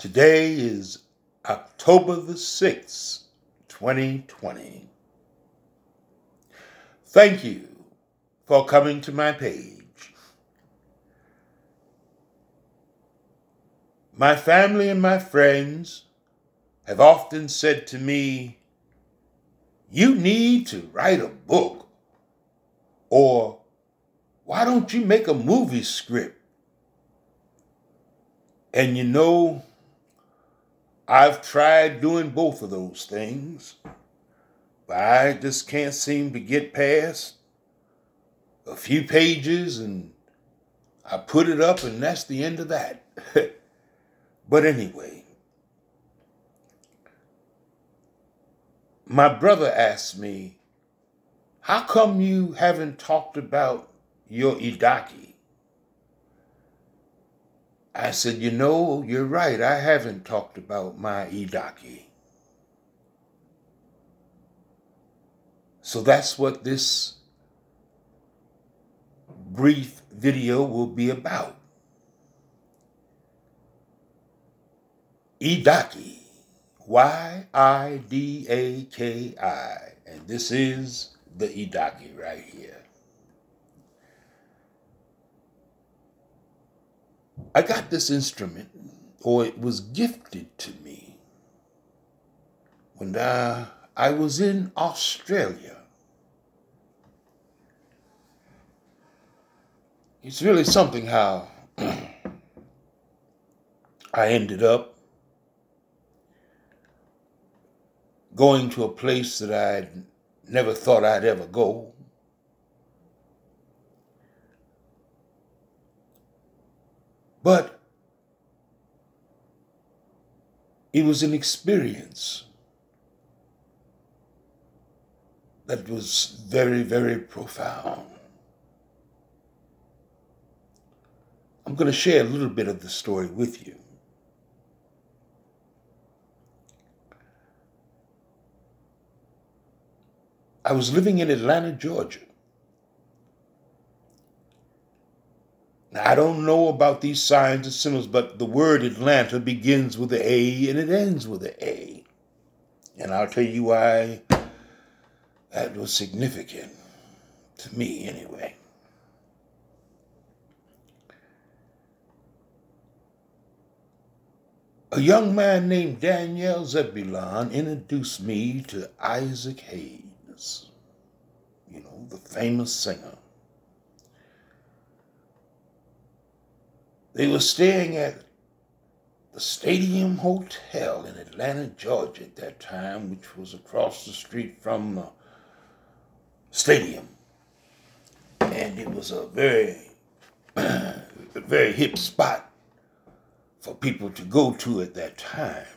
Today is October the 6th, 2020. Thank you for coming to my page. My family and my friends have often said to me, "You need to write a book," or "Why don't you make a movie script?" And you know, I've tried doing both of those things, but I just can't seem to get past a few pages, and I put it up and that's the end of that. But anyway, my brother asked me, "How come you haven't talked about your Yidaki?" I said, "You know, you're right. I haven't talked about my Yidaki." So that's what this brief video will be about. Yidaki. Y-I-D-A-K-I. And this is the Yidaki right here. I got this instrument, or it was gifted to me, when I was in Australia. It's really something how I ended up going to a place that I never thought I'd ever go. But it was an experience that was very, very profound. I'm going to share a little bit of the story with you. I was living in Atlanta, Georgia. Now, I don't know about these signs and symbols, but the word Atlanta begins with an A and it ends with an A. And I'll tell you why that was significant, to me anyway. A young man named Daniel Zebulon introduced me to Isaac Hayes, you know, the famous singer. They were staying at the Stadium Hotel in Atlanta, Georgia at that time, which was across the street from the stadium. And it was a very, very hip spot for people to go to at that time.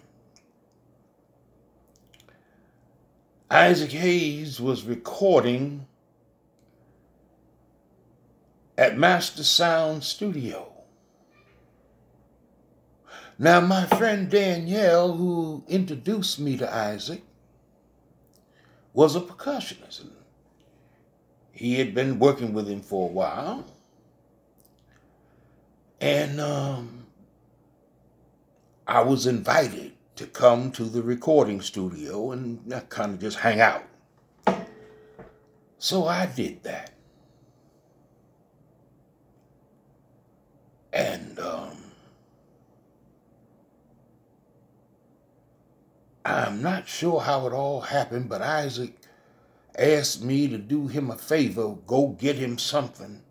Isaac Hayes was recording at Master Sound Studio. Now, my friend Danielle, who introduced me to Isaac, was a percussionist. He had been working with him for a while. And I was invited to come to the recording studio and kind of just hang out. So I did that. And I'm not sure how it all happened, but Isaac asked me to do him a favor, go get him something.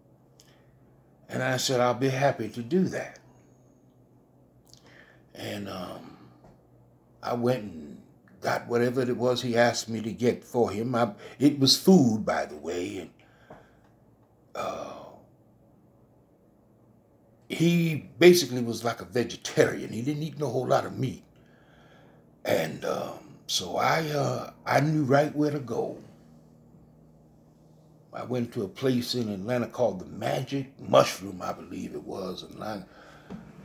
And I said, I'll be happy to do that. And I went and got whatever it was he asked me to get for him. It was food, by the way. And he basically was like a vegetarian. He didn't eat no whole lot of meat. And so I knew right where to go. I went to a place in Atlanta called the Magic Mushroom, I believe it was, and I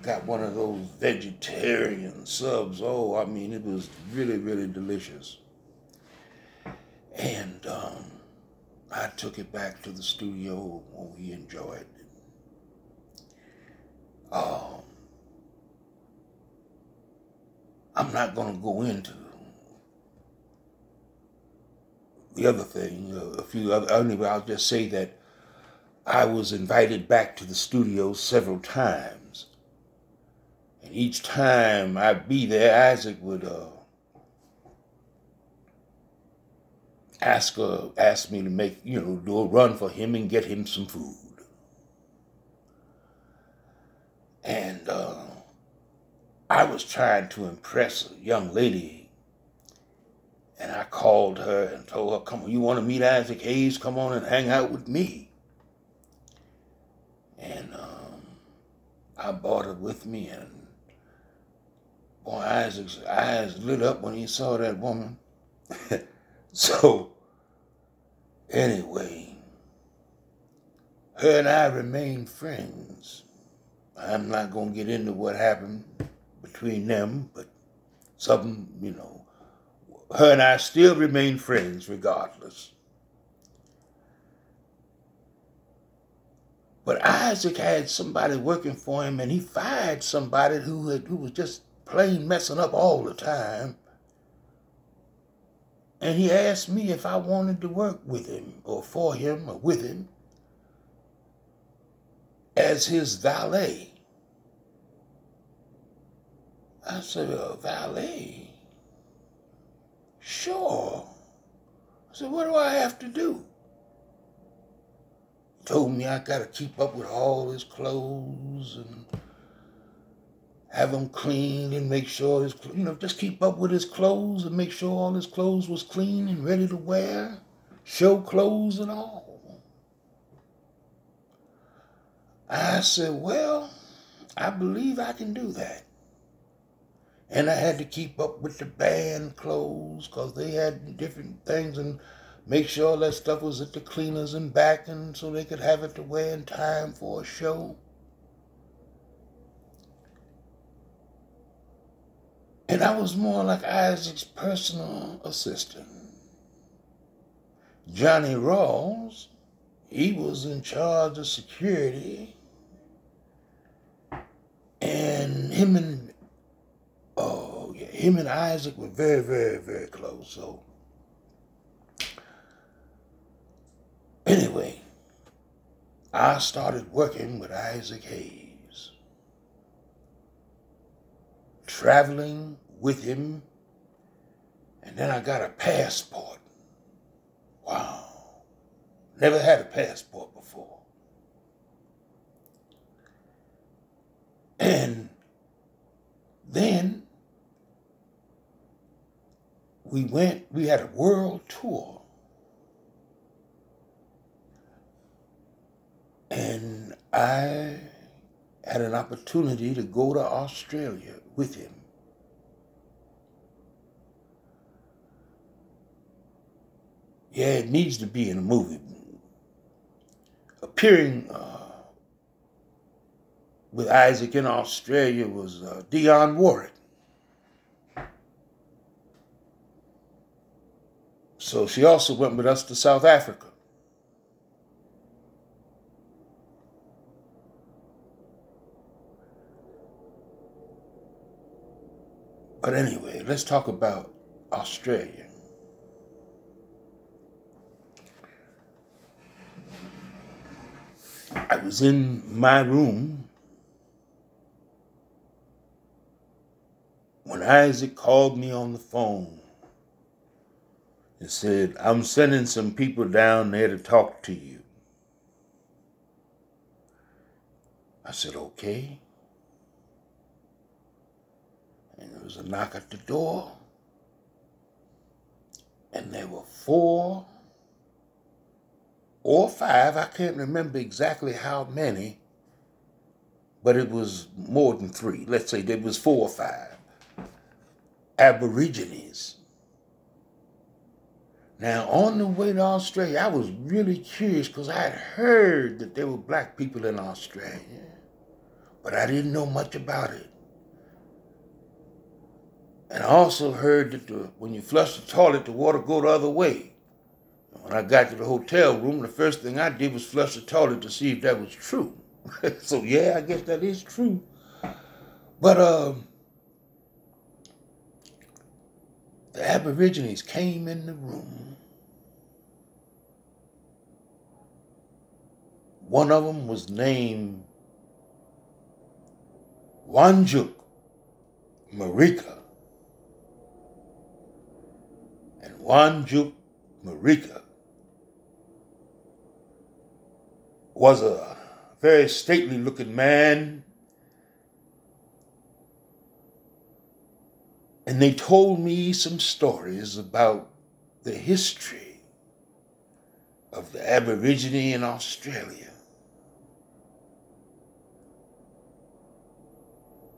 got one of those vegetarian subs. Oh, I mean, it was really, really delicious. And I took it back to the studio. Oh, he enjoyed it. I'm not going to go into the other thing, a few other, anyway, I'll just say that I was invited back to the studio several times. And each time I'd be there, Isaac would ask me to make, do a run for him and get him some food. And I was trying to impress a young lady, and I called her and told her, come on, you want to meet Isaac Hayes? Come on and hang out with me. And I brought her with me, and boy, Isaac's eyes lit up when he saw that woman. So, anyway, her and I remained friends. I'm not going to get into what happened between them, but something, her and I still remain friends regardless. But Isaac had somebody working for him, and he fired somebody who was just plain messing up all the time. And he asked me if I wanted to work with him, or for him, or with him, as his valet. I said, valet? Sure. I said, what do I have to do? He told me I got to keep up with all his clothes and have them cleaned and make sure just keep up with his clothes and make sure all his clothes was clean and ready to wear, show clothes and all. I said, well, I believe I can do that. And I had to keep up with the band clothes because they had different things and make sure that stuff was at the cleaners and back and so they could have it to wear in time for a show. And I was more like Isaac's personal assistant. Johnny Rawls, he was in charge of security. And him and Isaac were very, very, very close. So anyway, I started working with Isaac Hayes, traveling with him, and then I got a passport. Wow. Never had a passport before. And then we had a world tour. And I had an opportunity to go to Australia with him. Yeah, it needs to be in a movie. Appearing with Isaac in Australia was Dionne Warwick. So she also went with us to South Africa. But anyway, let's talk about Australia. I was in my room when Isaac called me on the phone and said, I'm sending some people down there to talk to you. I said, okay. And there was a knock at the door, and there were 4 or 5, I can't remember exactly how many, but it was more than 3. Let's say there was 4 or 5 Aborigines. Now, on the way to Australia, I was really curious because I had heard that there were black people in Australia, but I didn't know much about it. And I also heard that when you flush the toilet, the water go the other way. When I got to the hotel room, the first thing I did was flush the toilet to see if that was true. So yeah, I guess that is true. But the Aborigines came in the room. One of them was named Wanjuk Marika. And Wanjuk Marika was a very stately looking man. And they told me some stories about the history of the Aborigine in Australia.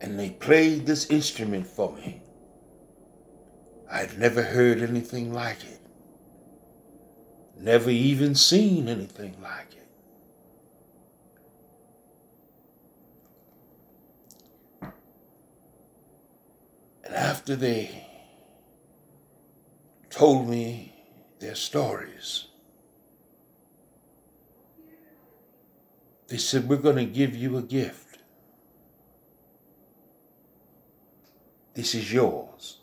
And they played this instrument for me. I'd never heard anything like it. Never even seen anything like it. And after they told me their stories, they said, we're going to give you a gift. This is yours.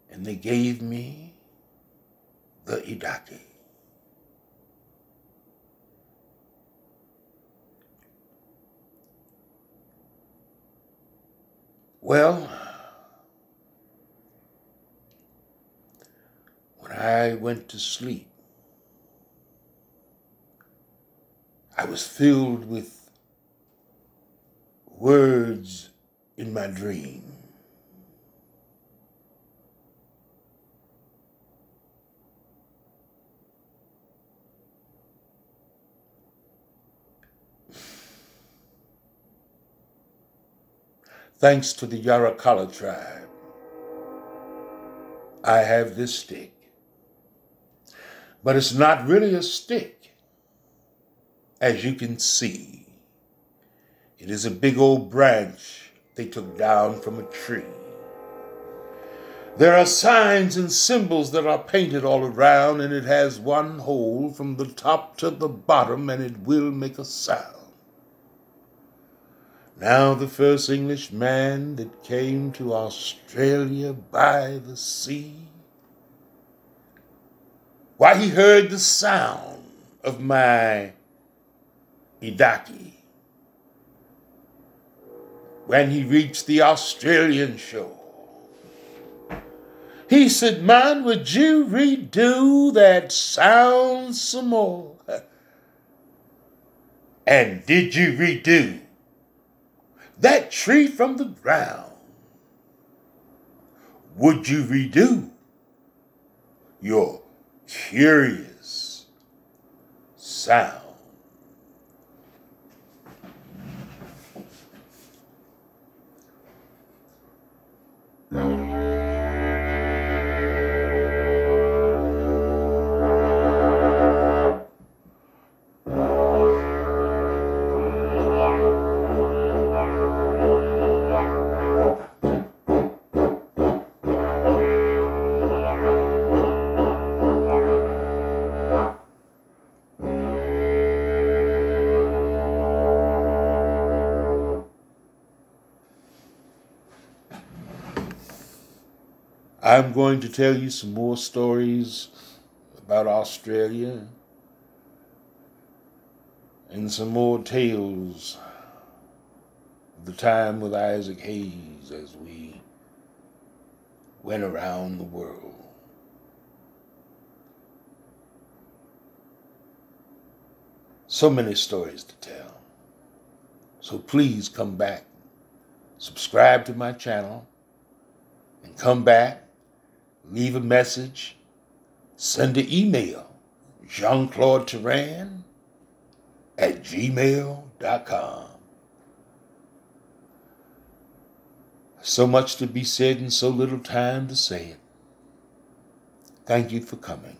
And they gave me the Yidaki. Well, when I went to sleep, I was filled with words in my dream. Thanks to the Yidaki tribe, I have this stick. But it's not really a stick, as you can see. It is a big old branch they took down from a tree. There are signs and symbols that are painted all around, and it has one hole from the top to the bottom, and it will make a sound. Now the first Englishman that came to Australia by the sea, why, he heard the sound of my Yidaki when he reached the Australian shore. He said, man, would you redo that sound some more? And did you redo that tree from the ground? Would you redo your curious sound? I'm going to tell you some more stories about Australia and some more tales of the time with Isaac Hayes as we went around the world. So many stories to tell. So please come back, subscribe to my channel, and come back. Leave a message, send an email, jean-claude-terrain@gmail.com. So much to be said and so little time to say it. Thank you for coming.